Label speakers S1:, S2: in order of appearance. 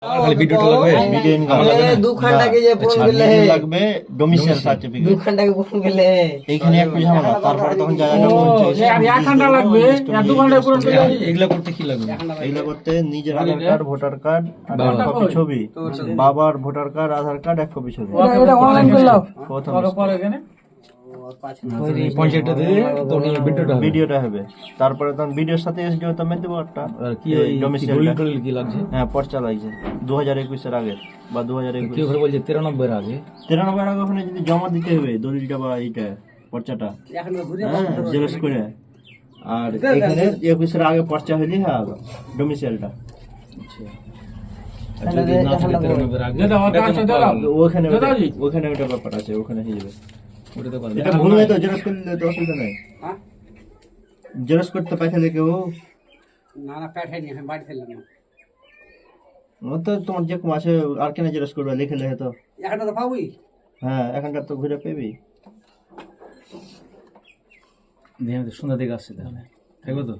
S1: খালি ভিডিওটা লাগবে
S2: ভিডিও ইনকাম লাগবে ডোমিসাইল সার্টিফিকেট এইখানে একটু ঝামেলা তারপরে তখন জায়গাটা পৌঁছে
S1: এগুলা করতে কি লাগবে
S2: এগুলো করতে নিজের আধার কার্ড ভোটার কার্ড আর এক কপি ছবি বাবার ভোটার কার্ড আধার কার্ড এক কপি ছবি প্রথম ভিডিওটা হবে তারপরে তখন ভিডিওর সাথে এসডি তো মেনতে একটা
S1: কি ডোমিসাইল কি লাগছে
S2: হ্যাঁ পর্চা লাগছে 2021 এর আগে বা 2021
S1: কি করে বলছে 93 এর আগে
S2: 93 এর আগে ওখানে যদি জমা দিতে হবে দলিলটা বা এইটা পর্চাটা হ্যাঁ জেরক্স করে আর এখানে 21 এর আগে পর্চা হইলে হ্যাঁ ডোমিসাইলটা ওখানে ওটা ব্যাপার আছে ওখানে হয়ে যাবে
S1: ওটা তো পারবে
S2: এটা ভুল হয় তো জেরক্স করলে তো অসুবিধা নাই জেরক্স করতে পাঠালে কেউ
S3: না পাঠাইনি আমি বাড়ি ছিলাম না
S2: ও তো তোমার যে কম আছে আর কেন জেরক্স করবে লিখে লেখে তো
S3: এখানটা তো পাবই
S2: হ্যাঁ এখানকার তো ঘুরে পেবি
S1: দিয়ে সন্ধ্যা থেকে আসছে তাহলে থাকবে তো